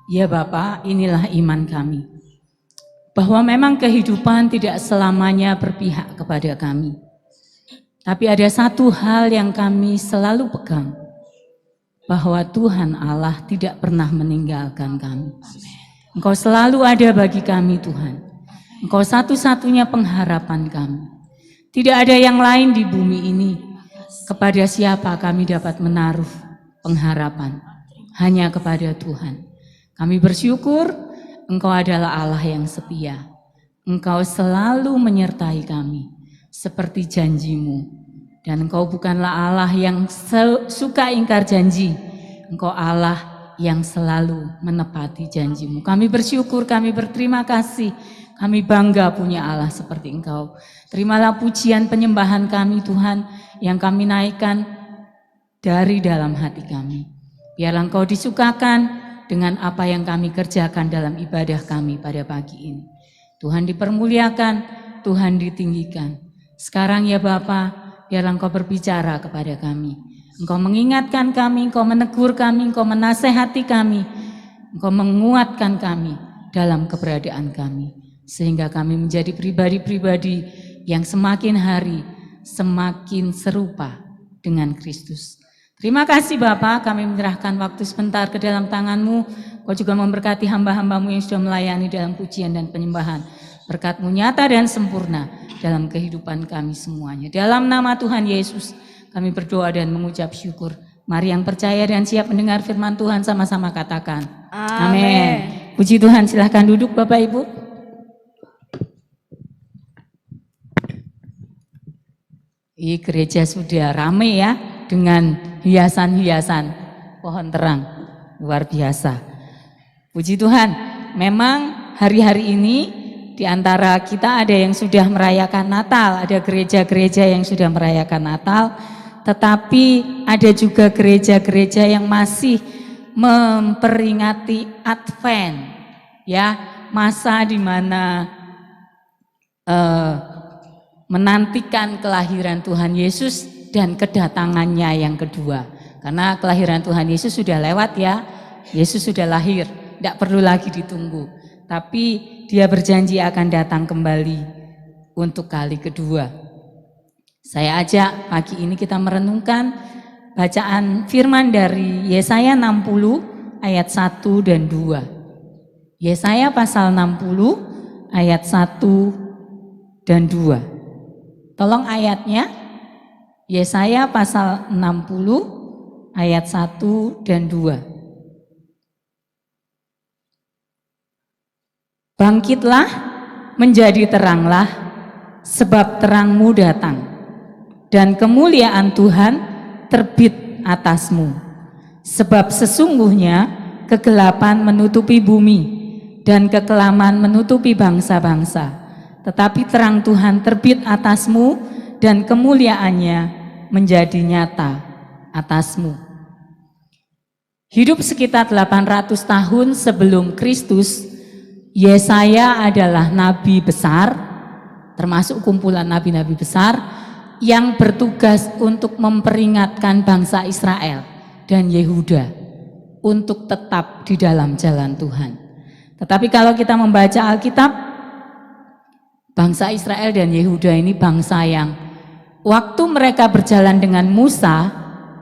Ya Bapak, inilah iman kami. Bahwa memang kehidupan tidak selamanya berpihak kepada kami. Tapi ada satu hal yang kami selalu pegang. Bahwa Tuhan Allah tidak pernah meninggalkan kami. Engkau selalu ada bagi kami Tuhan. Engkau satu-satunya pengharapan kami. Tidak ada yang lain di bumi ini. Kepada siapa kami dapat menaruh pengharapan? Hanya kepada Tuhan. Kami bersyukur Engkau adalah Allah yang setia. Engkau selalu menyertai kami seperti janjimu. Dan Engkau bukanlah Allah yang suka ingkar janji. Engkau Allah yang selalu menepati janjimu. Kami bersyukur, kami berterima kasih. Kami bangga punya Allah seperti Engkau. Terimalah pujian penyembahan kami Tuhan yang kami naikkan dari dalam hati kami. Biarlah Engkau disukakan dengan apa yang kami kerjakan dalam ibadah kami pada pagi ini. Tuhan dipermuliakan, Tuhan ditinggikan. Sekarang ya Bapa, biarlah Engkau berbicara kepada kami. Engkau mengingatkan kami, Engkau menegur kami, Engkau menasehati kami, Engkau menguatkan kami dalam keberadaan kami. Sehingga kami menjadi pribadi-pribadi yang semakin hari semakin serupa dengan Kristus. Terima kasih Bapak, kami menyerahkan waktu sebentar ke dalam tangan-Mu. Kau juga memberkati hamba-hamba-Mu yang sudah melayani dalam pujian dan penyembahan. Berkat-Mu nyata dan sempurna dalam kehidupan kami semuanya. Dalam nama Tuhan Yesus kami berdoa dan mengucap syukur. Mari yang percaya dan siap mendengar firman Tuhan sama-sama katakan. Amin. Puji Tuhan, silahkan duduk Bapak Ibu. Gereja sudah ramai ya dengan hiasan-hiasan pohon terang, luar biasa. Puji Tuhan, memang hari-hari ini di antara kita ada yang sudah merayakan Natal, ada gereja-gereja yang sudah merayakan Natal, tetapi ada juga gereja-gereja yang masih memperingati Advent, ya, masa di mana menantikan kelahiran Tuhan Yesus dan kedatangannya yang kedua. Karena kelahiran Tuhan Yesus sudah lewat ya, Yesus sudah lahir, tidak perlu lagi ditunggu. Tapi Dia berjanji akan datang kembali untuk kali kedua. Saya ajak pagi ini kita merenungkan bacaan firman dari Yesaya 60 ayat 1 dan 2. Yesaya pasal 60 ayat 1 dan 2. Tolong ayatnya, Yesaya pasal 60 ayat 1 dan 2. Bangkitlah, menjadi teranglah, sebab terangmu datang, dan kemuliaan Tuhan terbit atasmu. Sebab sesungguhnya kegelapan menutupi bumi, dan kekelaman menutupi bangsa-bangsa. Tetapi terang Tuhan terbit atasmu dan kemuliaannya menjadi nyata atasmu. Hidup sekitar 800 tahun sebelum Kristus, Yesaya adalah nabi besar, termasuk kumpulan nabi-nabi besar, yang bertugas untuk memperingatkan bangsa Israel dan Yehuda untuk tetap di dalam jalan Tuhan. Tetapi kalau kita membaca Alkitab, bangsa Israel dan Yehuda ini bangsa yang waktu mereka berjalan dengan Musa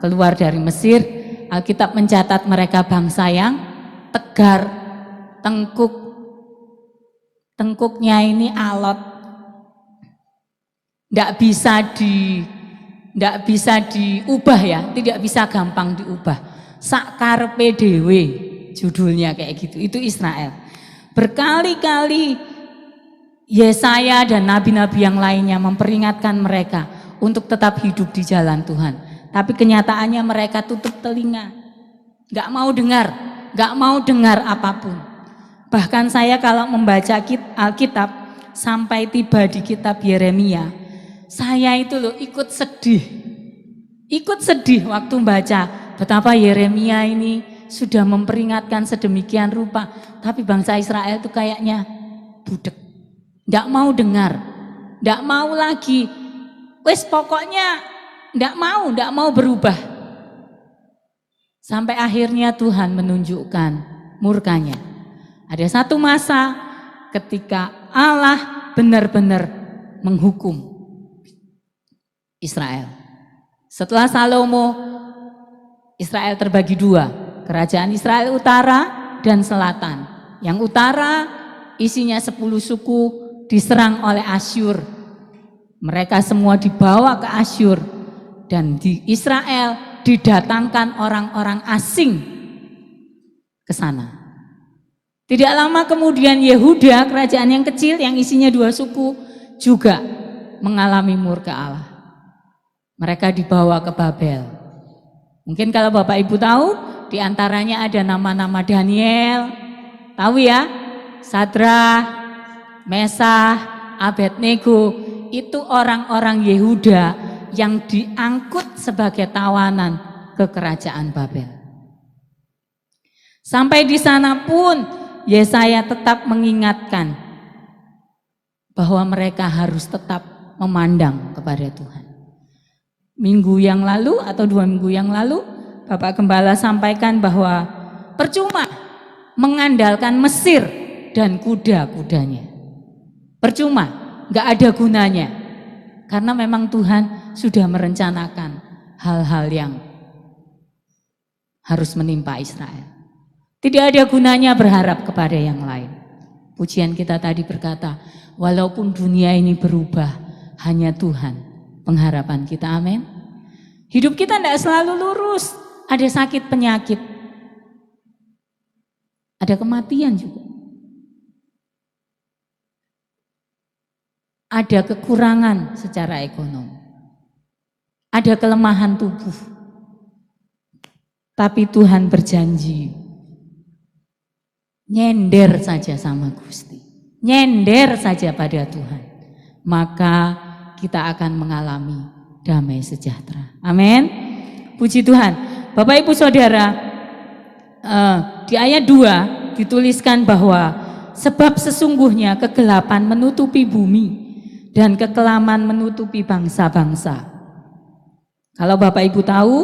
keluar dari Mesir, Alkitab mencatat mereka bangsa yang tegar, tengkuknya ini alot, tidak bisa diubah ya, tidak bisa gampang diubah. Sakarepe dhewe judulnya kayak gitu. Itu Israel. Berkali-kali Yesaya dan nabi-nabi yang lainnya memperingatkan mereka untuk tetap hidup di jalan Tuhan. Tapi kenyataannya mereka tutup telinga, gak mau dengar apapun. Bahkan saya kalau membaca Alkitab sampai tiba di kitab Yeremia, saya itu loh ikut sedih waktu membaca betapa Yeremia ini sudah memperingatkan sedemikian rupa, tapi bangsa Israel itu kayaknya budek. Tidak mau dengar, tidak mau lagi, wes pokoknya tidak mau berubah. Sampai akhirnya Tuhan menunjukkan murkanya. Ada satu masa ketika Allah benar-benar menghukum Israel. Setelah Salomo, Israel terbagi dua, kerajaan Israel utara dan selatan. Yang utara isinya 10 suku diserang oleh Asyur. Mereka semua dibawa ke Asyur dan di Israel didatangkan orang-orang asing ke sana. Tidak lama kemudian Yehuda, kerajaan yang kecil yang isinya 2 suku juga mengalami murka Allah. Mereka dibawa ke Babel. Mungkin kalau Bapak Ibu tahu, di antaranya ada nama-nama Daniel, tahu ya, Sadrah, Mesah, Abednego, itu orang-orang Yehuda yang diangkut sebagai tawanan ke kerajaan Babel. Sampai di sana pun Yesaya tetap mengingatkan bahwa mereka harus tetap memandang kepada Tuhan. Minggu yang lalu atau 2 minggu yang lalu, Bapak Gembala sampaikan bahwa percuma mengandalkan Mesir dan kuda-kudanya. Percuma, gak ada gunanya. Karena memang Tuhan sudah merencanakan hal-hal yang harus menimpa Israel. Tidak ada gunanya berharap kepada yang lain. Pujian kita tadi berkata, walaupun dunia ini berubah, hanya Tuhan pengharapan kita, amin. Hidup kita tidak selalu lurus, ada sakit penyakit, ada kematian juga, ada kekurangan secara ekonomi, ada kelemahan tubuh. Tapi Tuhan berjanji, nyender saja sama Gusti, nyender saja pada Tuhan, maka kita akan mengalami damai sejahtera. Amin. Puji Tuhan. Bapak Ibu Saudara, di ayat 2 dituliskan bahwa sebab sesungguhnya kegelapan menutupi bumi dan kekelaman menutupi bangsa-bangsa. Kalau Bapak Ibu tahu,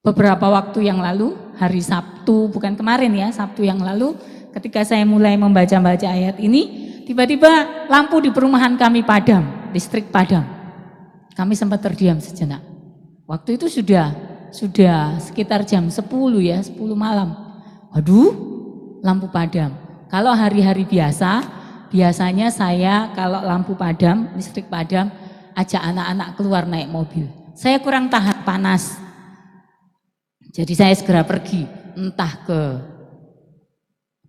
beberapa waktu yang lalu, hari Sabtu, bukan kemarin ya, Sabtu yang lalu, ketika saya mulai membaca-baca ayat ini, tiba-tiba lampu di perumahan kami padam, listrik padam. Kami sempat terdiam sejenak. Waktu itu sudah sekitar jam 10 ya, 10 malam. Waduh, lampu padam. Kalau hari-hari biasa, biasanya saya kalau lampu padam, listrik padam, ajak anak-anak keluar naik mobil. Saya kurang tahan panas. Jadi saya segera pergi, entah ke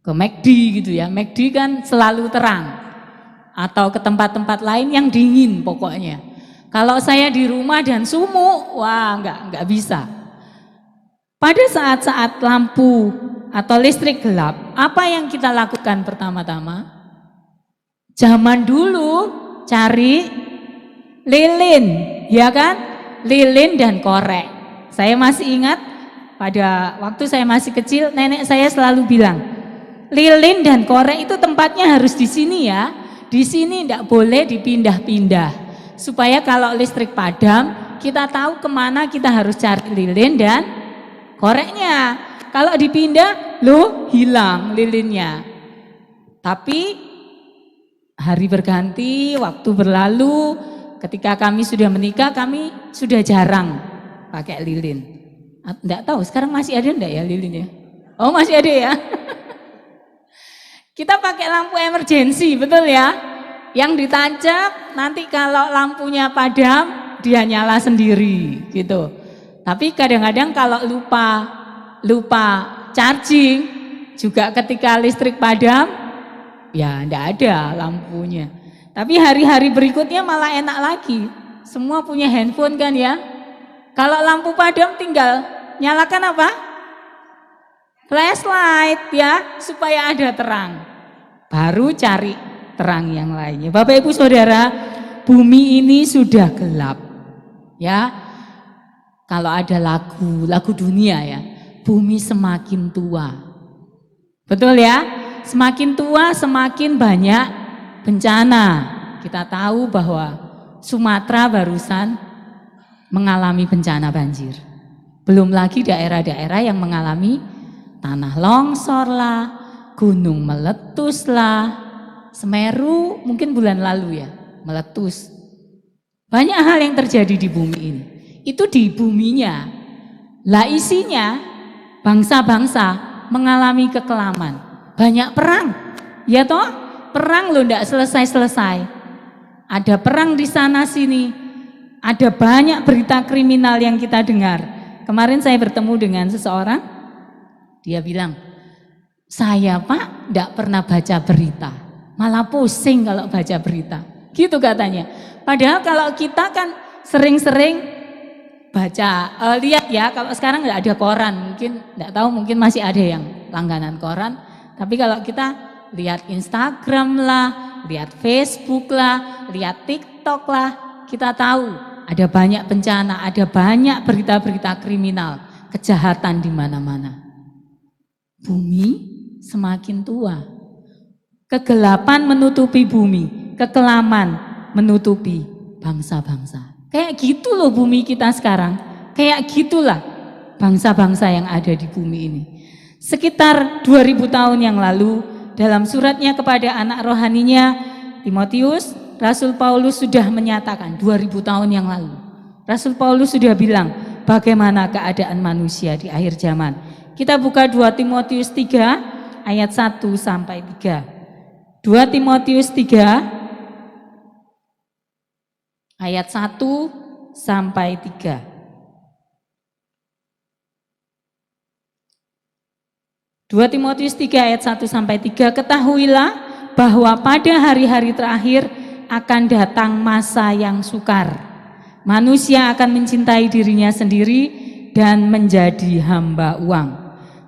McD gitu ya. McD kan selalu terang, atau ke tempat-tempat lain yang dingin pokoknya. Kalau saya di rumah dan sumuk, wah enggak bisa. Pada saat-saat lampu atau listrik gelap, apa yang kita lakukan pertama-tama? Zaman dulu cari lilin, ya kan? Lilin dan korek. Saya masih ingat pada waktu saya masih kecil, nenek saya selalu bilang, lilin dan korek itu tempatnya harus di sini ya. Di sini tidak boleh dipindah-pindah. Supaya kalau listrik padam, kita tahu kemana kita harus cari lilin dan koreknya. Kalau dipindah, loh hilang lilinnya. Tapi hari berganti, waktu berlalu, ketika kami sudah menikah, kami sudah jarang pakai lilin. Enggak tahu, sekarang masih ada enggak ya lilinnya? Oh masih ada ya. Kita pakai lampu emergensi, betul ya? Yang ditancap, nanti kalau lampunya padam, dia nyala sendiri gitu. Tapi kadang-kadang kalau lupa charging, juga ketika listrik padam, ya enggak ada lampunya. Tapi hari-hari berikutnya malah enak lagi. Semua punya handphone kan ya? Kalau lampu padam tinggal nyalakan apa? Flashlight ya, supaya ada terang. Baru cari terang yang lainnya. Bapak Ibu Saudara, bumi ini sudah gelap. Ya. Kalau ada lagu dunia ya, bumi semakin tua. Betul ya? Semakin tua semakin banyak bencana. Kita tahu bahwa Sumatera barusan mengalami bencana banjir. Belum lagi daerah-daerah yang mengalami tanah longsor lah, gunung meletus lah. Semeru mungkin bulan lalu ya, meletus. Banyak hal yang terjadi di bumi ini. Itu di buminya. Lah isinya bangsa-bangsa mengalami kekelaman. Banyak perang. Ya toh? Perang loh enggak selesai-selesai. Ada perang di sana sini. Ada banyak berita kriminal yang kita dengar. Kemarin saya bertemu dengan seseorang. Dia bilang, "Saya Pak enggak pernah baca berita. Malah pusing kalau baca berita." Gitu katanya. Padahal kalau kita kan sering-sering baca, lihat ya, kalau sekarang nggak ada koran, mungkin nggak tahu, mungkin masih ada yang langganan koran. Tapi kalau kita lihat Instagram lah, lihat Facebook lah, lihat TikTok lah, kita tahu ada banyak bencana, ada banyak berita-berita kriminal, kejahatan di mana-mana. Bumi semakin tua, kegelapan menutupi bumi, kekelaman menutupi bangsa-bangsa. Kayak gitu loh bumi kita sekarang. Kayak gitulah bangsa-bangsa yang ada di bumi ini. Sekitar 2000 tahun yang lalu, dalam suratnya kepada anak rohaninya Timotius, Rasul Paulus sudah menyatakan 2000 tahun yang lalu. Rasul Paulus sudah bilang bagaimana keadaan manusia di akhir zaman. Kita buka 2 Timotius 3 ayat 1 sampai 3. 2 Timotius 3 ayat 1 sampai 3. 2 Timotius 3 ayat 1 sampai 3. Ketahuilah bahwa pada hari-hari terakhir akan datang masa yang sukar. Manusia akan mencintai dirinya sendiri dan menjadi hamba uang.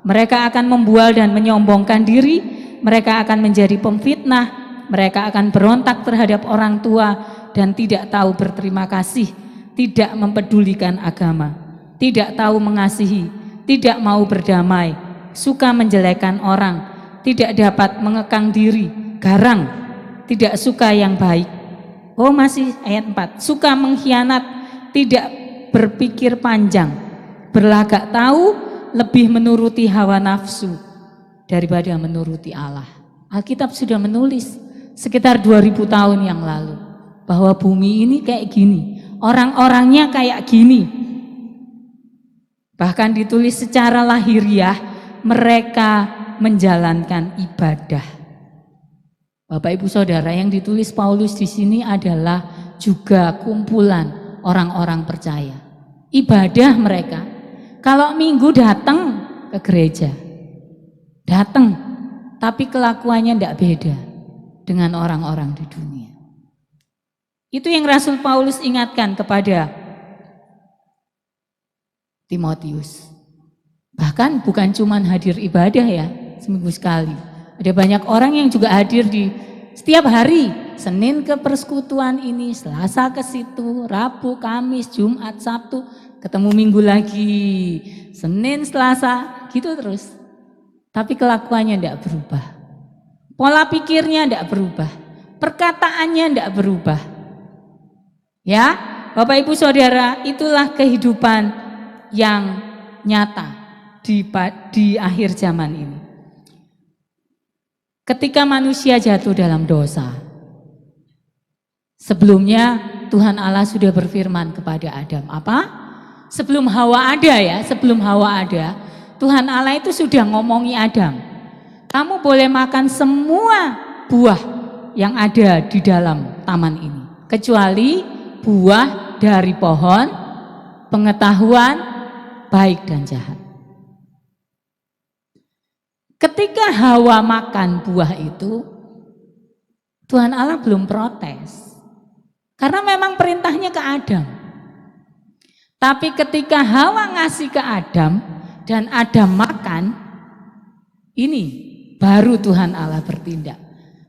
Mereka akan membual dan menyombongkan diri, mereka akan menjadi pemfitnah, mereka akan berontak terhadap orang tua dan tidak tahu berterima kasih, tidak mempedulikan agama, tidak tahu mengasihi, tidak mau berdamai, suka menjelekkan orang, tidak dapat mengekang diri, garang, tidak suka yang baik. Oh masih ayat 4, suka mengkhianat, tidak berpikir panjang, berlagak tahu, lebih menuruti hawa nafsu daripada menuruti Allah. Alkitab sudah menulis sekitar 2000 tahun yang lalu bahwa bumi ini kayak gini, orang-orangnya kayak gini. Bahkan ditulis secara lahiriah, mereka menjalankan ibadah. Bapak Ibu Saudara, yang ditulis Paulus di sini adalah juga kumpulan orang-orang percaya. Ibadah mereka. Kalau minggu datang ke gereja, datang, tapi kelakuannya tidak beda dengan orang-orang di dunia. Itu yang Rasul Paulus ingatkan kepada Timotius. Bahkan bukan cuma hadir ibadah ya, seminggu sekali. Ada banyak orang yang juga hadir di setiap hari. Senin ke persekutuan ini, Selasa ke situ, Rabu, Kamis, Jumat, Sabtu, ketemu Minggu lagi, Senin, Selasa, gitu terus. Tapi kelakuannya tidak berubah. Pola pikirnya tidak berubah. Perkataannya tidak berubah. Ya, Bapak Ibu Saudara, itulah kehidupan yang nyata di akhir zaman ini. Ketika manusia jatuh dalam dosa, sebelumnya Tuhan Allah sudah berfirman kepada Adam, apa? Sebelum Hawa ada ya, sebelum Hawa ada, Tuhan Allah itu sudah ngomongi Adam, kamu boleh makan semua buah yang ada di dalam taman ini, kecuali buah dari pohon pengetahuan baik dan jahat. Ketika Hawa makan buah itu, Tuhan Allah belum protes. Karena memang perintahnya ke Adam. Tapi ketika Hawa ngasih ke Adam dan Adam makan, ini baru Tuhan Allah bertindak.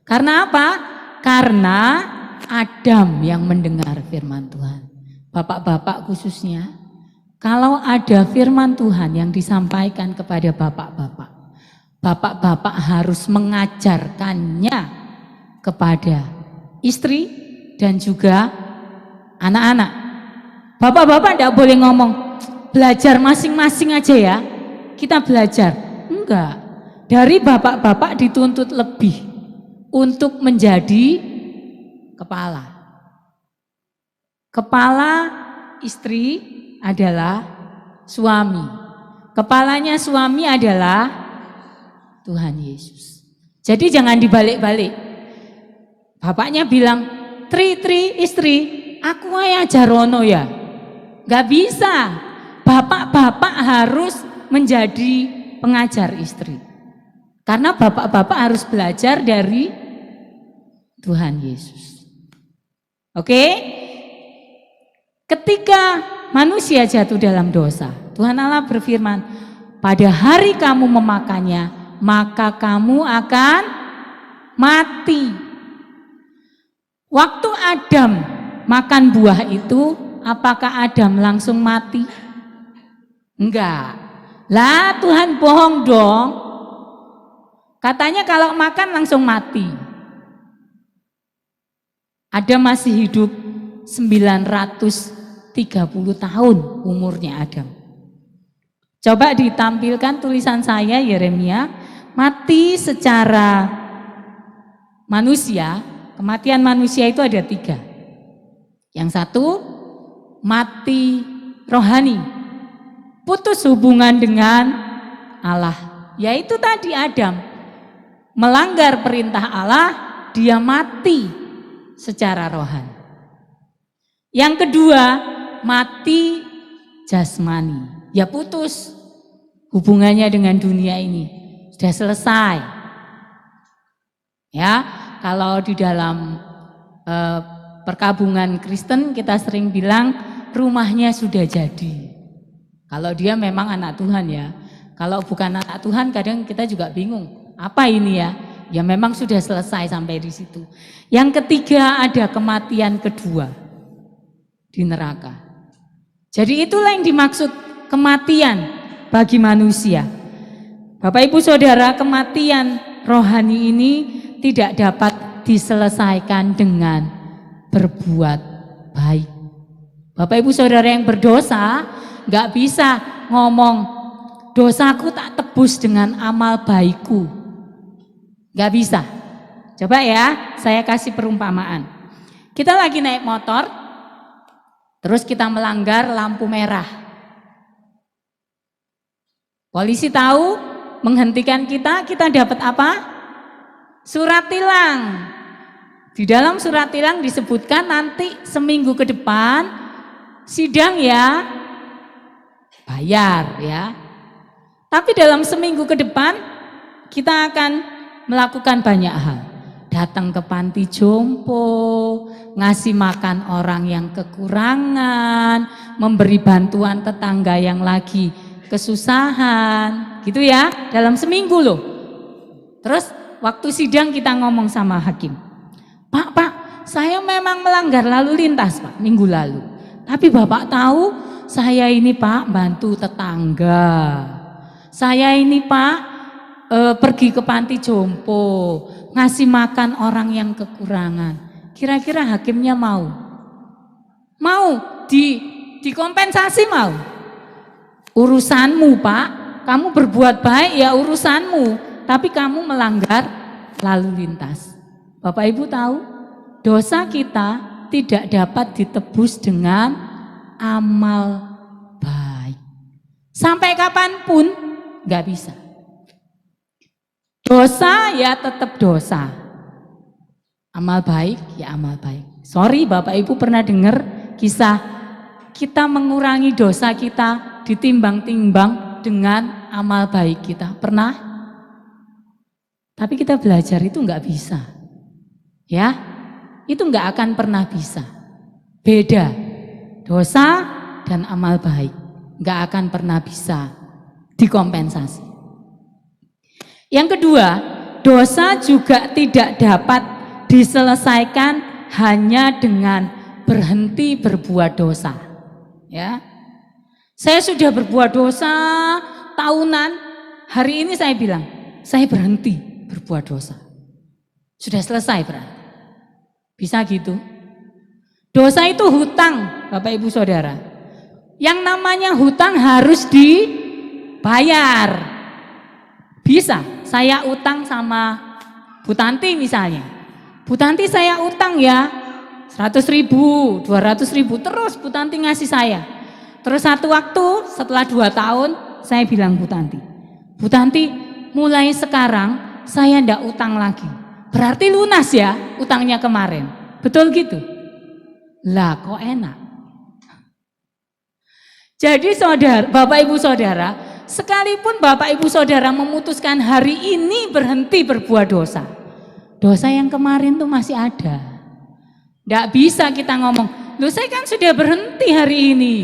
Karena apa? Karena Adam yang mendengar firman Tuhan. Bapak-bapak khususnya, kalau ada firman Tuhan yang disampaikan kepada bapak-bapak, bapak-bapak harus mengajarkannya kepada istri dan juga anak-anak. Bapak-bapak tidak boleh ngomong, belajar masing-masing aja ya, kita belajar. Enggak. Dari bapak-bapak dituntut lebih untuk menjadi kepala. Kepala istri adalah suami. Kepalanya suami adalah Tuhan Yesus. Jadi jangan dibalik-balik. Bapaknya bilang, Tri istri, aku ayah Jarono ya. Gak bisa. Bapak-bapak harus menjadi pengajar istri. Karena bapak-bapak harus belajar dari Tuhan Yesus. Oke? Ketika manusia jatuh dalam dosa, Tuhan Allah berfirman, pada hari kamu memakannya, maka kamu akan mati. Waktu Adam makan buah itu, apakah Adam langsung mati? Enggak. Lah Tuhan bohong dong. Katanya kalau makan langsung mati. Adam masih hidup 930 tahun umurnya Adam. Coba ditampilkan tulisan saya Yeremia, mati secara manusia, kematian manusia itu ada 3. Yang satu, mati rohani, putus hubungan dengan Allah. Yaitu tadi Adam melanggar perintah Allah, dia mati secara rohani. Yang kedua, mati jasmani, ya putus hubungannya dengan dunia ini, sudah selesai. Ya, kalau di dalam perkabungan Kristen kita sering bilang rumahnya sudah jadi. Kalau dia memang anak Tuhan ya. Kalau bukan anak Tuhan kadang kita juga bingung. Apa ini ya? Ya memang sudah selesai sampai di situ. Yang ketiga ada kematian kedua di neraka. Jadi itulah yang dimaksud kematian bagi manusia. Bapak Ibu Saudara, kematian rohani ini tidak dapat diselesaikan dengan berbuat baik. Bapak Ibu Saudara yang berdosa nggak bisa ngomong dosaku tak tebus dengan amal baikku. Nggak bisa. Coba ya, saya kasih perumpamaan. Kita lagi naik motor, terus kita melanggar lampu merah. Polisi tahu, menghentikan kita dapat apa? Surat tilang. Di dalam surat tilang disebutkan nanti seminggu ke depan sidang ya, bayar ya. Tapi dalam seminggu ke depan kita akan melakukan banyak hal. Datang ke panti jompo, ngasih makan orang yang kekurangan, memberi bantuan tetangga yang lagi kesusahan, gitu ya, dalam seminggu loh. Terus waktu sidang kita ngomong sama hakim, Pak, saya memang melanggar lalu lintas Pak, minggu lalu. Tapi Bapak tahu saya ini Pak bantu tetangga. Saya ini Pak pergi ke panti jompo, ngasih makan orang yang kekurangan. Kira-kira hakimnya mau? Mau dikompensasi mau? Urusanmu Pak, kamu berbuat baik ya urusanmu, tapi kamu melanggar lalu lintas. Bapak Ibu tahu, dosa kita tidak dapat ditebus dengan amal baik. Sampai kapanpun gak bisa. Dosa ya tetap dosa. Amal baik ya amal baik. Sorry Bapak Ibu pernah dengar kisah kita mengurangi dosa kita ditimbang-timbang dengan amal baik kita? Pernah? Tapi kita belajar itu nggak bisa. Ya, itu nggak akan pernah bisa. Beda. Dosa dan amal baik nggak akan pernah bisa dikompensasi. Yang kedua, dosa juga tidak dapat diselesaikan hanya dengan berhenti berbuat dosa. Ya, saya sudah berbuat dosa tahunan, hari ini saya bilang, saya berhenti berbuat dosa. Sudah selesai berarti. Bisa gitu? Dosa itu hutang, Bapak Ibu Saudara. Yang namanya hutang harus dibayar. Bisa, saya utang sama Bu Tanti misalnya. Bu Tanti saya utang ya 100.000, 200.000, terus Bu Tanti ngasih saya. Terus satu waktu setelah 2 tahun saya bilang Bu Tanti mulai sekarang saya ndak utang lagi. Berarti lunas ya utangnya kemarin. Betul gitu? Lah kok enak. Jadi saudara, Bapak Ibu Saudara, sekalipun Bapak Ibu Saudara memutuskan hari ini berhenti berbuat dosa, dosa yang kemarin tuh masih ada. Nggak bisa kita ngomong, loh saya kan sudah berhenti hari ini,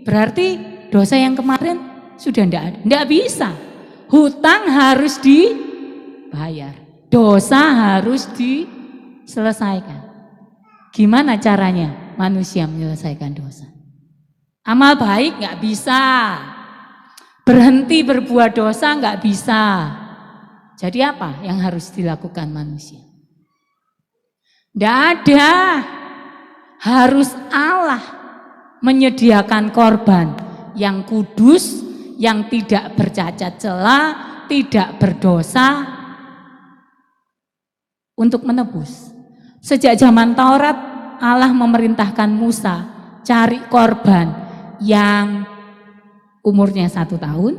berarti dosa yang kemarin sudah nggak ada. Nggak bisa. Hutang harus dibayar, dosa harus diselesaikan. Gimana caranya manusia menyelesaikan dosa? Amal baik nggak bisa, berhenti berbuat dosa nggak bisa. Jadi apa yang harus dilakukan manusia? Nggak ada, harus Allah menyediakan korban yang kudus, yang tidak bercacat celah, tidak berdosa untuk menebus. Sejak zaman Taurat Allah memerintahkan Musa cari korban yang umurnya 1 tahun,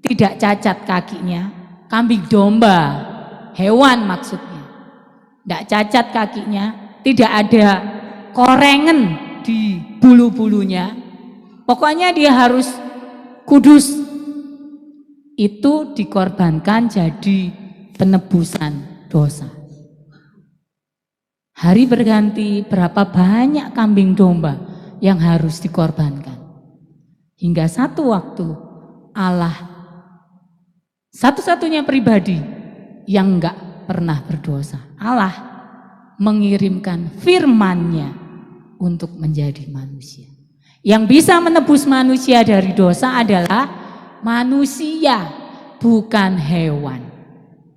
tidak cacat kakinya, kambing domba, hewan maksudnya, tidak cacat kakinya, tidak ada korengan di bulu-bulunya, pokoknya dia harus kudus. Itu dikorbankan jadi penebusan dosa. Hari berganti, berapa banyak kambing domba yang harus dikorbankan. Hingga satu waktu Allah satu-satunya pribadi yang enggak pernah berdosa, Allah mengirimkan firman-Nya untuk menjadi manusia. Yang bisa menebus manusia dari dosa adalah manusia, bukan hewan.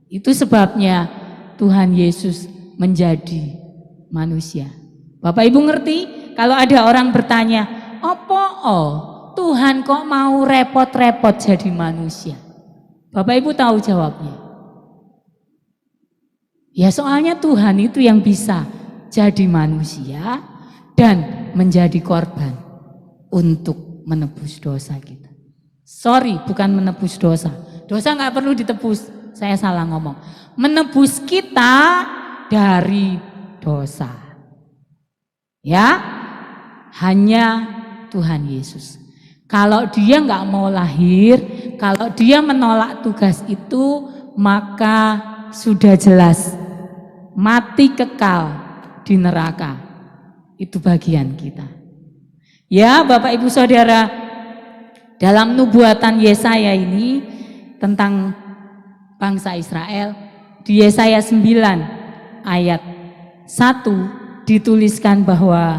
Itu sebabnya Tuhan Yesus menjadi manusia. Bapak Ibu ngerti? Kalau ada orang bertanya, Tuhan kok mau repot-repot jadi manusia? Bapak Ibu tahu jawabnya? Ya soalnya Tuhan itu yang bisa jadi manusia dan menjadi korban untuk menebus dosa kita. Sorry, bukan menebus dosa. Dosa nggak perlu ditebus, saya salah ngomong. Menebus kita dari dosa. Ya, hanya Tuhan Yesus. Kalau dia nggak mau lahir, kalau dia menolak tugas itu, maka sudah jelas mati kekal di neraka. Itu bagian kita. Ya Bapak Ibu Saudara, dalam nubuatan Yesaya ini tentang bangsa Israel, di Yesaya 9 ayat 1 dituliskan bahwa,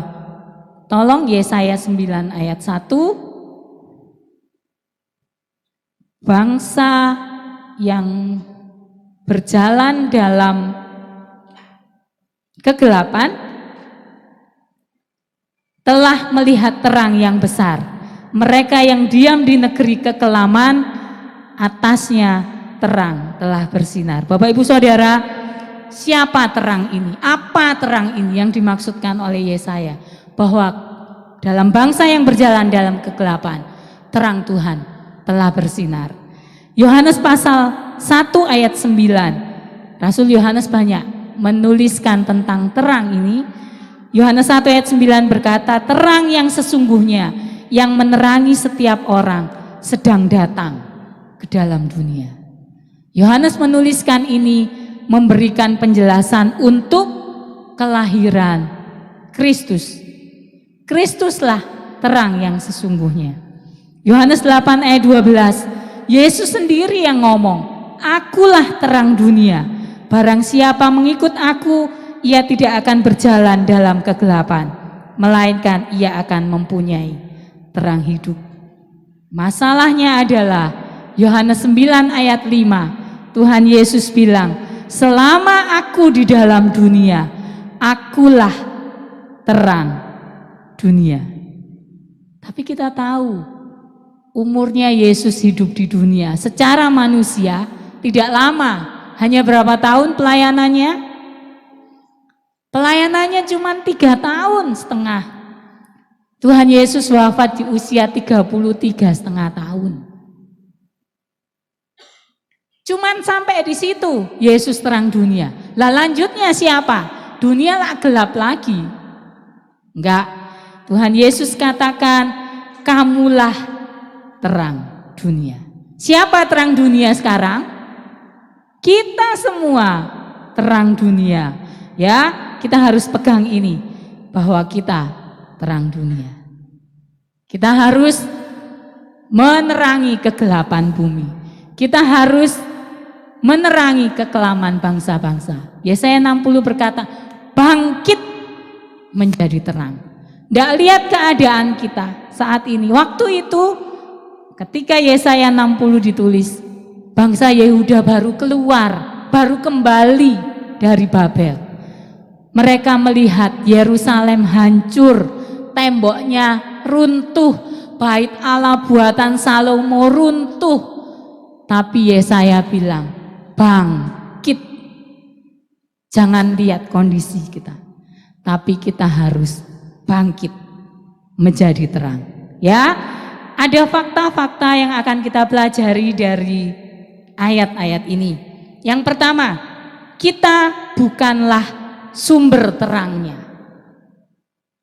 tolong Yesaya 9 ayat 1, bangsa yang berjalan dalam kegelapan telah melihat terang yang besar. Mereka yang diam di negeri kekelaman, atasnya terang telah bersinar. Bapak Ibu Saudara, siapa terang ini? Apa terang ini yang dimaksudkan oleh Yesaya? Bahwa dalam bangsa yang berjalan dalam kegelapan, terang Tuhan telah bersinar. Yohanes pasal 1 ayat 9. Rasul Yohanes banyak menuliskan tentang terang ini. Yohanes 1 ayat 9 berkata, terang yang sesungguhnya yang menerangi setiap orang sedang datang ke dalam dunia. Yohanes menuliskan ini memberikan penjelasan untuk kelahiran Kristus. Kristuslah terang yang sesungguhnya. Yohanes 8 ayat 12, Yesus sendiri yang ngomong, akulah terang dunia, barang siapa mengikut aku, ia tidak akan berjalan dalam kegelapan, melainkan ia akan mempunyai terang hidup. Masalahnya adalah Yohanes 9 ayat 5, Tuhan Yesus bilang, selama aku di dalam dunia, akulah terang dunia. Tapi kita tahu umurnya Yesus hidup di dunia secara manusia tidak lama. Hanya berapa tahun pelayanannya? Pelayanannya cuma 3,5 tahun. Tuhan Yesus wafat di usia 33,5 tahun. Cuman sampai di situ Yesus terang dunia. Lah lanjutnya siapa? Dunia lah gelap lagi. Enggak. Tuhan Yesus katakan, kamulah terang dunia. Siapa terang dunia sekarang? Kita semua terang dunia. Ya, kita harus pegang ini bahwa kita terang dunia. Kita harus menerangi kegelapan bumi. Kita harus menerangi kekelaman bangsa-bangsa. Yesaya 60 berkata, bangkit menjadi terang. Tidak lihat keadaan kita saat ini. Waktu itu ketika Yesaya 60 ditulis, bangsa Yehuda baru keluar, baru kembali dari Babel. Mereka melihat Yerusalem hancur, temboknya runtuh, bait Allah buatan Salomo runtuh. Tapi Yesaya bilang, bangkit. Jangan lihat kondisi kita, tapi kita harus bangkit menjadi terang. Ya, ada fakta-fakta yang akan kita pelajari dari ayat-ayat ini. Yang pertama, kita bukanlah sumber terangnya.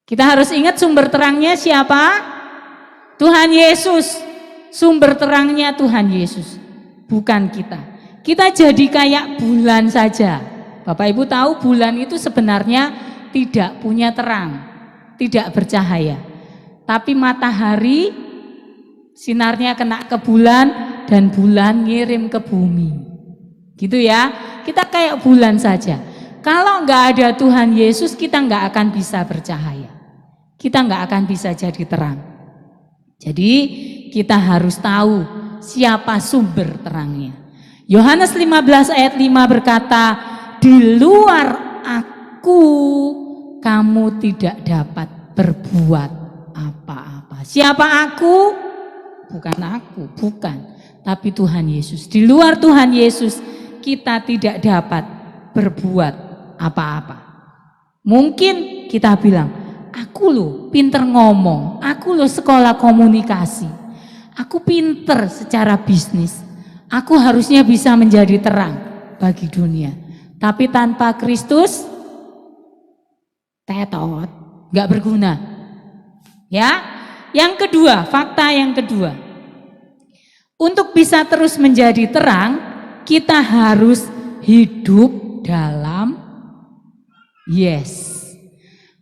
Kita harus ingat sumber terangnya siapa? Tuhan Yesus. Sumber terangnya Tuhan Yesus, bukan kita. Kita jadi kayak bulan saja. Bapak Ibu tahu bulan itu sebenarnya tidak punya terang, tidak bercahaya. Tapi matahari sinarnya kena ke bulan dan bulan ngirim ke bumi. Gitu ya, kita kayak bulan saja. Kalau nggak ada Tuhan Yesus, kita nggak akan bisa bercahaya. Kita nggak akan bisa jadi terang. Jadi kita harus tahu siapa sumber terangnya. Yohanes 15 ayat 5 berkata, di luar aku kamu tidak dapat berbuat apa-apa. Siapa aku? Bukan aku, bukan. Tapi Tuhan Yesus. Di luar Tuhan Yesus kita tidak dapat berbuat apa-apa. Mungkin kita bilang, aku loh pinter ngomong, aku loh sekolah komunikasi, aku pinter secara bisnis, aku harusnya bisa menjadi terang bagi dunia. Tapi tanpa Kristus, tetot, gak berguna. Ya, yang kedua, fakta yang kedua, untuk bisa terus menjadi terang, kita harus hidup dalam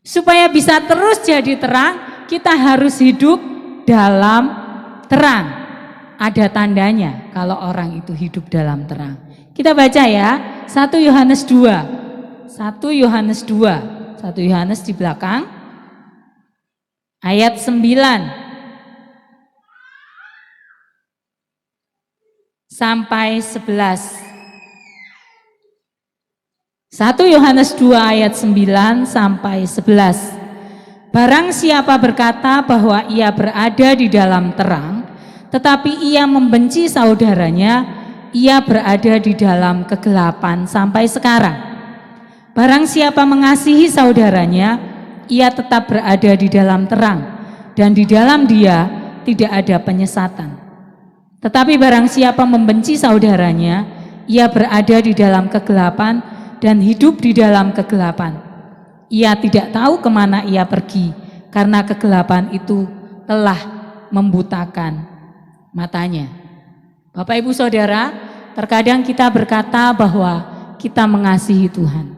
supaya bisa terus jadi terang, kita harus hidup dalam terang. Ada tandanya kalau orang itu hidup dalam terang. Kita baca ya, 1 Yohanes 2. 1 Yohanes 2. 1 Yohanes di belakang. Ayat 9 sampai 11. 1 Yohanes 2 ayat 9 sampai 11. Barang siapa berkata bahwa ia berada di dalam terang, tetapi ia membenci saudaranya, ia berada di dalam kegelapan sampai sekarang. Barang siapa mengasihi saudaranya, ia tetap berada di dalam terang, dan di dalam dia tidak ada penyesatan. Tetapi barang siapa membenci saudaranya, ia berada di dalam kegelapan dan hidup di dalam kegelapan. Ia tidak tahu kemana ia pergi, karena kegelapan itu telah membutakan matanya. Bapak Ibu Saudara, terkadang kita berkata bahwa kita mengasihi Tuhan,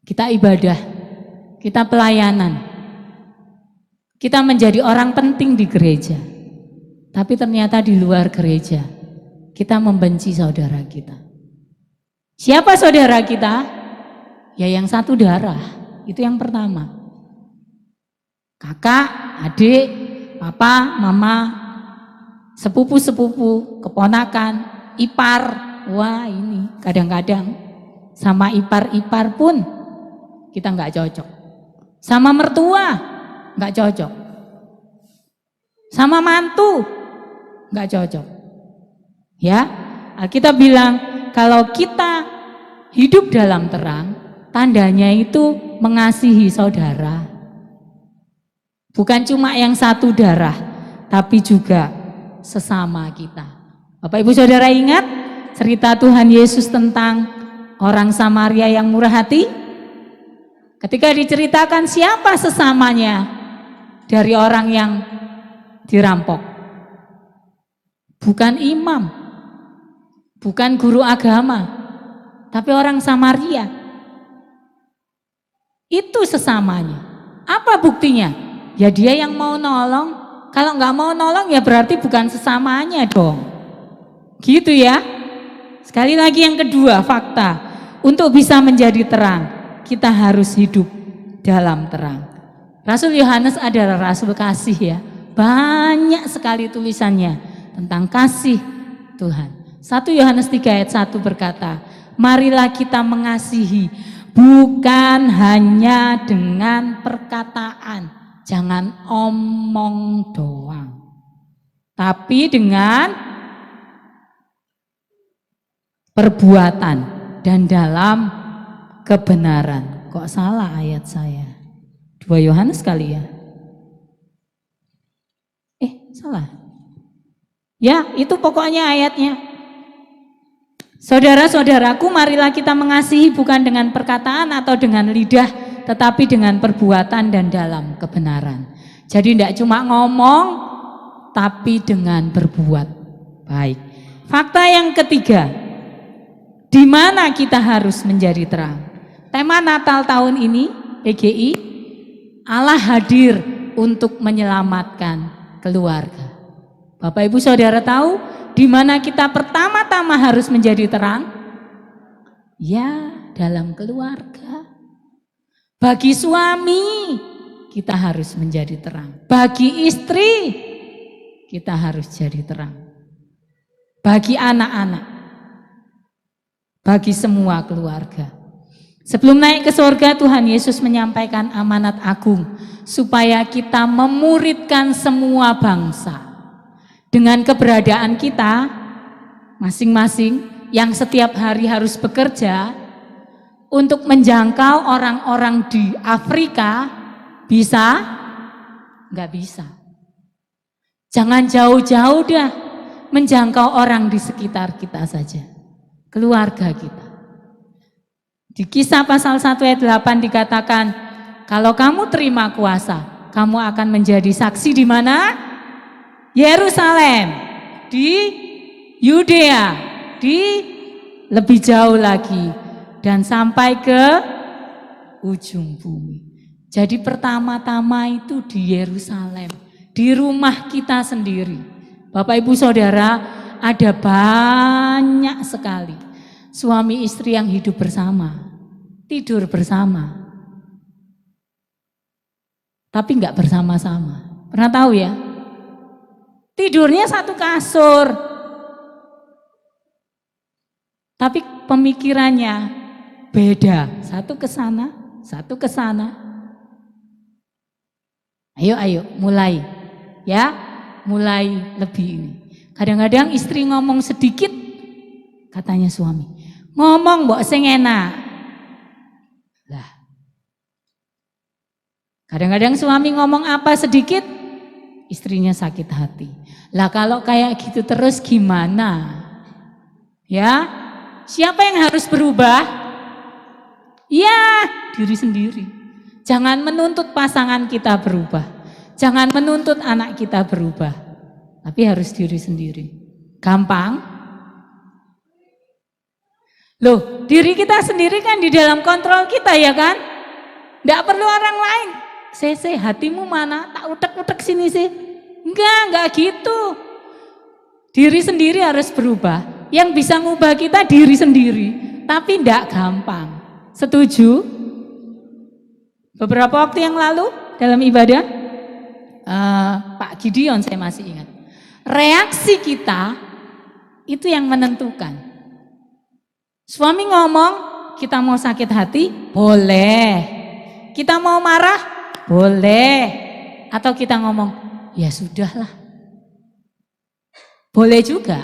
kita ibadah, kita pelayanan, kita menjadi orang penting di gereja. Tapi ternyata di luar gereja kita membenci saudara kita. Siapa saudara kita? Ya yang satu darah, itu yang pertama. Kakak, adik, papa, mama, sepupu-sepupu, keponakan, ipar. Wah ini kadang-kadang sama ipar-ipar pun kita nggak cocok. Sama mertua nggak cocok. Sama mantu Enggak cocok. Ya, Alkitab bilang kalau kita hidup dalam terang, tandanya itu mengasihi saudara. Bukan cuma yang satu darah, tapi juga sesama kita. Bapak Ibu Saudara ingat cerita Tuhan Yesus tentang orang Samaria yang murah hati? Ketika diceritakan siapa sesamanya dari orang yang dirampok. Bukan imam, bukan guru agama, tapi orang Samaria. Itu sesamanya. Apa buktinya? Ya dia yang mau nolong. Kalau nggak mau nolong ya berarti bukan sesamanya dong. Gitu ya. Sekali lagi yang kedua, fakta. Untuk bisa menjadi terang, kita harus hidup dalam terang. Rasul Yohanes adalah rasul kasih ya. Banyak sekali tulisannya tentang kasih Tuhan. 1 Yohanes 3 ayat 1 berkata, marilah kita mengasihi bukan hanya dengan perkataan, jangan omong doang, tapi dengan perbuatan dan dalam kebenaran. Kok salah ayat saya? 2 Yohanes kali ya? Salah. Ya, itu pokoknya ayatnya. Saudara-saudaraku, marilah kita mengasihi bukan dengan perkataan atau dengan lidah, tetapi dengan perbuatan dan dalam kebenaran. Jadi tidak cuma ngomong, tapi dengan berbuat baik. Fakta yang ketiga, di mana kita harus menjadi terang? Tema Natal tahun ini, PGI, Allah hadir untuk menyelamatkan keluarga. Bapak Ibu Saudara tahu di mana kita pertama-tama harus menjadi terang? Ya, dalam keluarga. Bagi suami kita harus menjadi terang. Bagi istri kita harus jadi terang. Bagi anak-anak, bagi semua keluarga. Sebelum naik ke surga, Tuhan Yesus menyampaikan amanat agung supaya kita memuridkan semua bangsa. Dengan keberadaan kita masing-masing yang setiap hari harus bekerja untuk menjangkau orang-orang di Afrika, bisa? Enggak bisa. Jangan jauh-jauh dah, menjangkau orang di sekitar kita saja, keluarga kita. Di Kisah pasal 1 ayat 8 dikatakan, kalau kamu terima kuasa, kamu akan menjadi saksi di mana? Yerusalem, di Yudea, di lebih jauh lagi, dan sampai ke ujung bumi. Jadi pertama-tama itu di Yerusalem, di rumah kita sendiri. Bapak Ibu Saudara, ada banyak sekali suami istri yang hidup bersama, tidur bersama, tapi enggak bersama-sama. Pernah tahu ya? Tidurnya satu kasur, tapi pemikirannya beda. Satu ke sana, satu ke sana. Ayo, mulai. Ya, mulai lebih ini. Kadang-kadang istri ngomong sedikit, katanya suami, ngomong mbok sing enak. Lah. Kadang-kadang suami ngomong apa sedikit, istrinya sakit hati. Lah kalau kayak gitu terus gimana? Ya, siapa yang harus berubah? Ya, diri sendiri. Jangan menuntut pasangan kita berubah. Jangan menuntut anak kita berubah. Tapi harus diri sendiri. Gampang? Loh, diri kita sendiri kan di dalam kontrol kita ya kan? Tidak perlu orang lain. Sese, hatimu mana? Tak utek-utek sini sih. Enggak gitu. Diri sendiri harus berubah. Yang bisa ngubah kita diri sendiri. Tapi tidak gampang. Setuju? Beberapa waktu yang lalu dalam ibadah, Pak Gideon saya masih ingat. Reaksi kita itu yang menentukan. Suami ngomong, kita mau sakit hati, boleh. Kita mau marah, boleh. Atau kita ngomong, ya sudahlah. Boleh juga.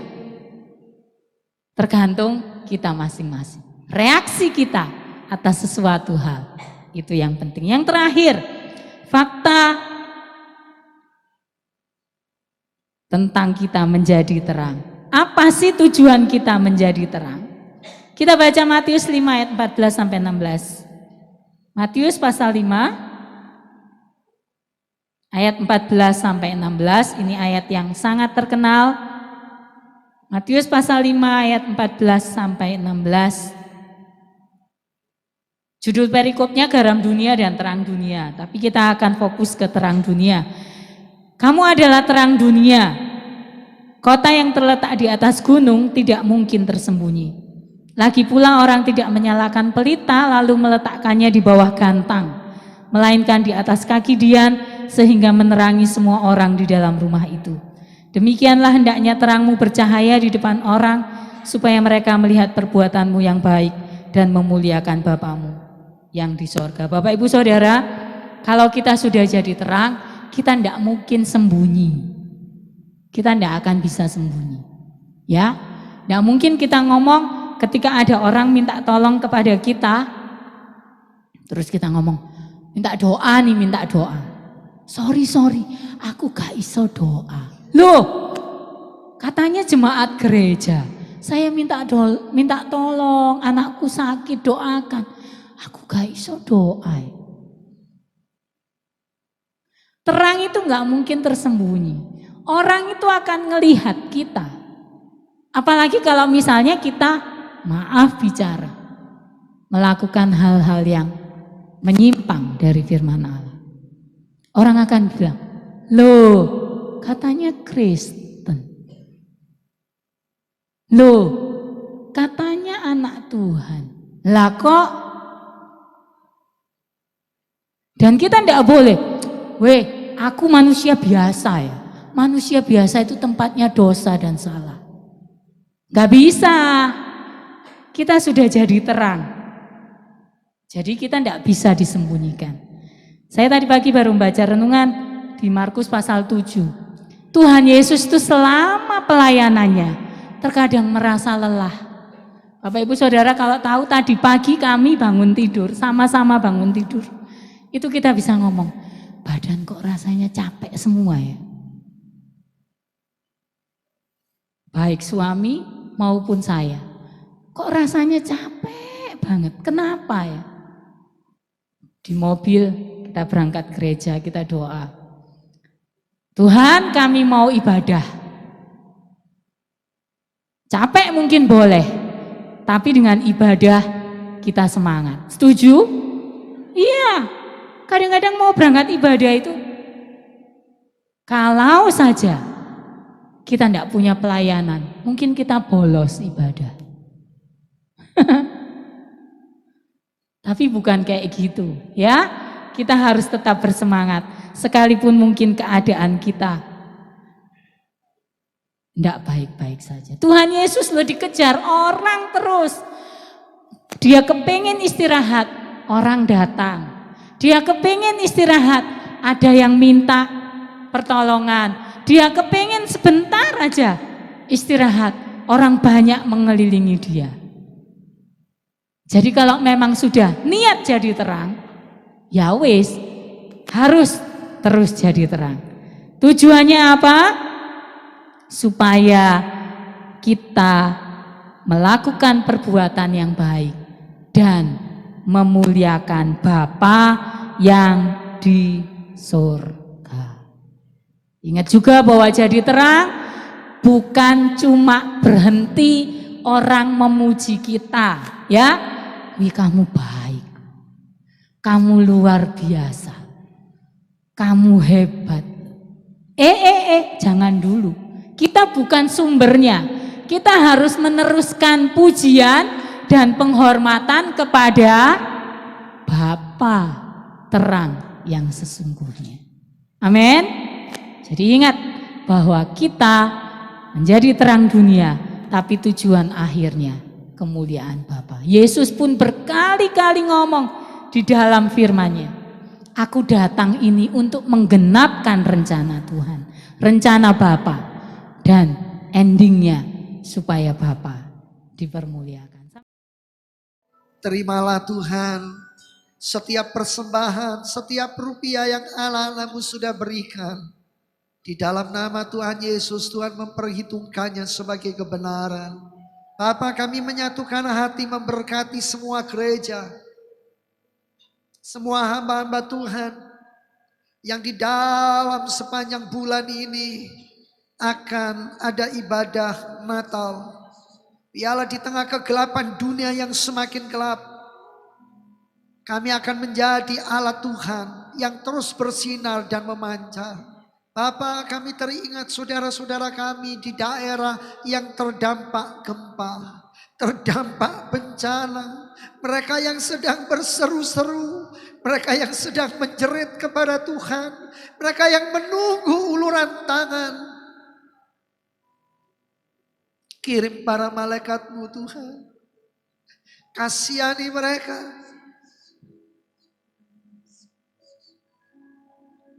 Tergantung kita masing-masing. Reaksi kita atas sesuatu hal. Itu yang penting. Yang terakhir, fakta tentang kita menjadi terang. Apa sih tujuan kita menjadi terang? Kita baca Matius 5 ayat 14 sampai 16. Matius pasal 5 ayat 14 sampai 16, ini ayat yang sangat terkenal. Matius pasal 5 ayat 14 sampai 16. Judul perikopnya garam dunia dan terang dunia, tapi kita akan fokus ke terang dunia. Kamu adalah terang dunia. Kota yang terletak di atas gunung tidak mungkin tersembunyi. Lagi pula orang tidak menyalakan pelita lalu meletakkannya di bawah gantang, melainkan di atas kaki dian sehingga menerangi semua orang di dalam rumah itu. Demikianlah hendaknya terangmu bercahaya di depan orang supaya mereka melihat perbuatanmu yang baik dan memuliakan Bapamu yang di sorga. Bapak Ibu Saudara, kalau kita sudah jadi terang, kita tidak mungkin sembunyi. Kita tidak akan bisa sembunyi. Ya, tidak mungkin kita ngomong ketika ada orang minta tolong kepada kita, terus kita ngomong, minta doa nih, minta doa. Sorry, aku gak iso doa. Loh, katanya jemaat gereja, saya minta tolong, anakku sakit, doakan. Aku gak iso doa. Terang itu gak mungkin tersembunyi. Orang itu akan ngelihat kita. Apalagi kalau misalnya kita maaf bicara, melakukan hal-hal yang menyimpang dari firman Allah. Orang akan bilang, loh katanya Kristen. Loh katanya anak Tuhan. Lah kok? Dan kita tidak boleh, aku manusia biasa ya. Manusia biasa itu tempatnya dosa dan salah. Gak bisa. Kita sudah jadi terang. Jadi kita tidak bisa disembunyikan. Saya tadi pagi baru membaca renungan di Markus pasal 7. Tuhan Yesus itu selama pelayanannya terkadang merasa lelah. Bapak Ibu Saudara kalau tahu tadi pagi kami bangun tidur, sama-sama bangun tidur. Itu kita bisa ngomong, badan kok rasanya capek semua ya. Baik suami maupun saya. Kok rasanya capek banget, kenapa ya? Di mobil kita berangkat gereja, kita doa. Tuhan kami mau ibadah. Capek mungkin boleh, tapi dengan ibadah kita semangat. Setuju? Iya, kadang-kadang mau berangkat ibadah itu. Kalau saja kita tidak punya pelayanan, mungkin kita bolos ibadah. Tapi bukan kayak gitu ya. Kita harus tetap bersemangat sekalipun mungkin keadaan kita tidak baik-baik saja. Tuhan Yesus loh dikejar orang terus. Dia kepengen istirahat, orang datang. Dia kepengen istirahat, ada yang minta pertolongan. Dia kepengen sebentar aja istirahat, orang banyak mengelilingi dia. Jadi kalau memang sudah niat jadi terang, ya wis harus terus jadi terang. Tujuannya apa? Supaya kita melakukan perbuatan yang baik dan memuliakan Bapa yang di surga. Ingat juga bahwa jadi terang bukan cuma berhenti orang memuji kita, ya. Wih kamu baik, kamu luar biasa, kamu hebat. Jangan dulu. Kita bukan sumbernya. Kita harus meneruskan pujian dan penghormatan kepada Bapa terang yang sesungguhnya. Amin. Jadi ingat bahwa kita menjadi terang dunia, tapi tujuan akhirnya kemuliaan Bapa. Yesus pun berkali-kali ngomong di dalam firman-Nya, aku datang ini untuk menggenapkan rencana Tuhan, rencana Bapa. Dan endingnya supaya Bapa dipermuliakan. Terimalah Tuhan setiap persembahan, setiap rupiah yang anak-anakmu sudah berikan. Di dalam nama Tuhan Yesus, Tuhan memperhitungkannya sebagai kebenaran. Bapa, kami menyatukan hati memberkati semua gereja, semua hamba-hamba Tuhan yang di dalam sepanjang bulan ini akan ada ibadah Natal. Biarlah di tengah kegelapan dunia yang semakin gelap, kami akan menjadi alat Tuhan yang terus bersinar dan memancar. Bapa, kami teringat saudara-saudara kami di daerah yang terdampak gempa, terdampak bencana. Mereka yang sedang berseru-seru, mereka yang sedang menjerit kepada Tuhan, mereka yang menunggu uluran tangan. Kirim para malaikat-Mu Tuhan, kasihani mereka.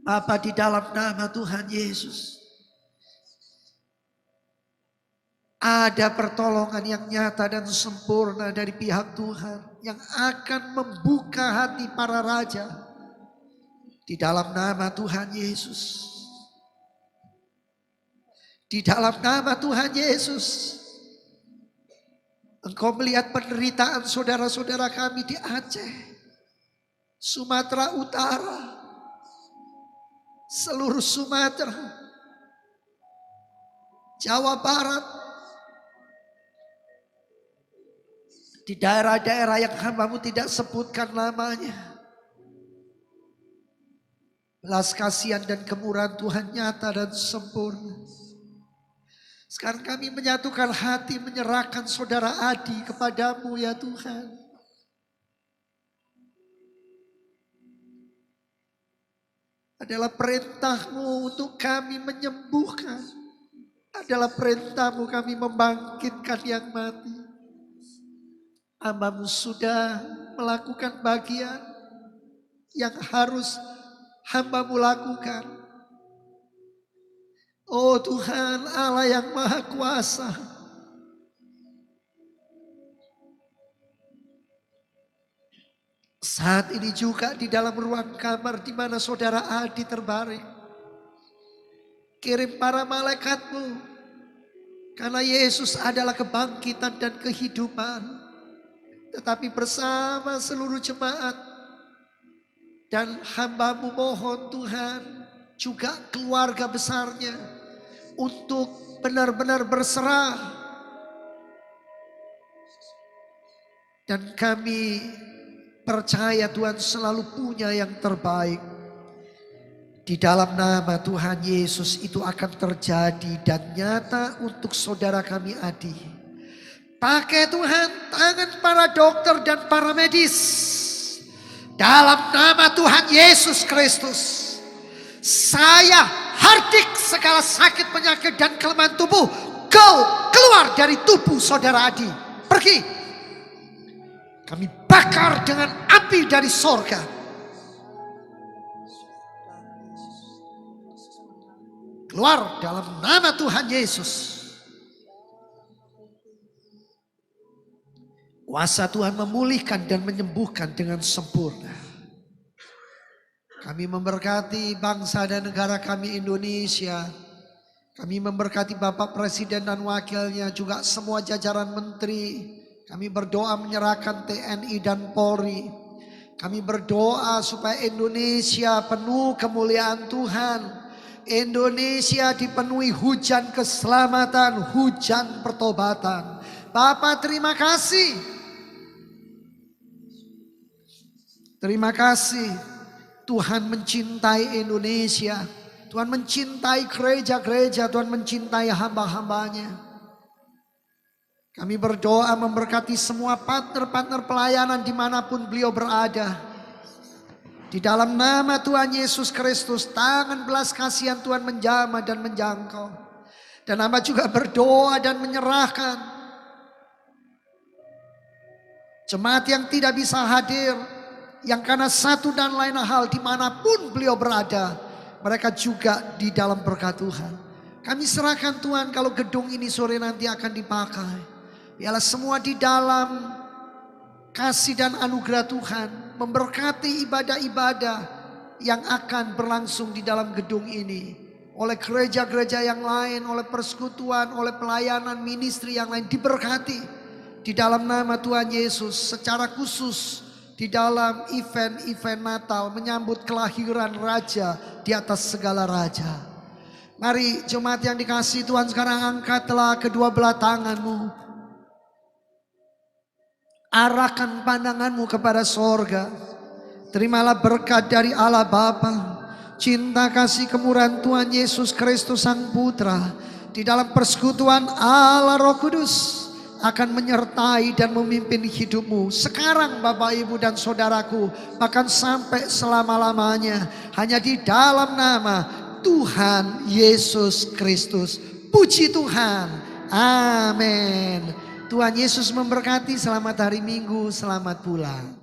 Bapa, di dalam nama Tuhan Yesus, ada pertolongan yang nyata dan sempurna dari pihak Tuhan yang akan membuka hati para raja. Di dalam nama Tuhan Yesus, di dalam nama Tuhan Yesus, Engkau melihat penderitaan saudara-saudara kami di Aceh, Sumatera Utara, seluruh Sumatera, Jawa Barat, di daerah-daerah yang hamba-Mu tidak sebutkan namanya. Belas kasihan dan kemurahan Tuhan nyata dan sempurna. Sekarang kami menyatukan hati menyerahkan saudara Adi kepadamu ya Tuhan. Adalah perintah-Mu untuk kami menyembuhkan. Adalah perintah-Mu kami membangkitkan yang mati. Hamba-Mu sudah melakukan bagian yang harus hamba-Mu lakukan. Oh Tuhan Allah yang Maha Kuasa, saat ini juga di dalam ruang kamar di mana saudara Adi terbaring, kirim para malaikat-Mu, karena Yesus adalah kebangkitan dan kehidupan. Tetapi bersama seluruh jemaat dan hamba-Mu mohon Tuhan, juga keluarga besarnya, untuk benar-benar berserah. Dan kami percaya Tuhan selalu punya yang terbaik. Di dalam nama Tuhan Yesus itu akan terjadi dan nyata untuk saudara kami Adi. Pakai Tuhan tangan para dokter dan para medis. Dalam nama Tuhan Yesus Kristus, saya hardik segala sakit, penyakit dan kelemahan tubuh. Kau keluar dari tubuh saudara Adi. Pergi. Kami bakar dengan api dari sorga. Keluar dalam nama Tuhan Yesus. Kuasa Tuhan memulihkan dan menyembuhkan dengan sempurna. Kami memberkati bangsa dan negara kami Indonesia. Kami memberkati Bapak Presiden dan Wakilnya, juga semua jajaran menteri. Kami berdoa menyerahkan TNI dan Polri. Kami berdoa supaya Indonesia penuh kemuliaan Tuhan. Indonesia dipenuhi hujan keselamatan, hujan pertobatan. Bapak terima kasih. Terima kasih. Tuhan mencintai Indonesia. Tuhan mencintai gereja-gereja. Tuhan mencintai hamba-hambanya. Kami berdoa memberkati semua partner-partner pelayanan dimanapun beliau berada. Di dalam nama Tuhan Yesus Kristus, tangan belas kasihan Tuhan menjamah dan menjangkau. Dan hamba juga berdoa dan menyerahkan jemaat yang tidak bisa hadir, yang karena satu dan lain hal dimanapun beliau berada, mereka juga di dalam berkat Tuhan. Kami serahkan Tuhan kalau gedung ini sore nanti akan dipakai. Biarlah semua di dalam kasih dan anugerah Tuhan memberkati ibadah-ibadah yang akan berlangsung di dalam gedung ini. Oleh gereja-gereja yang lain, oleh persekutuan, oleh pelayanan ministry yang lain diberkati. Di dalam nama Tuhan Yesus secara khusus di dalam event-event Natal menyambut kelahiran Raja di atas segala Raja. Mari jemaat yang dikasihi Tuhan, sekarang angkatlah kedua belah tanganmu. Arahkan pandanganmu kepada sorga. Terimalah berkat dari Allah Bapa, cinta kasih kemurahan Tuhan Yesus Kristus Sang Putra, di dalam persekutuan Allah Roh Kudus akan menyertai dan memimpin hidupmu sekarang Bapak Ibu dan Saudaraku, bahkan sampai selama-lamanya, hanya di dalam nama Tuhan Yesus Kristus. Puji Tuhan. Amin. Tuhan Yesus memberkati. Selamat hari Minggu, selamat pulang.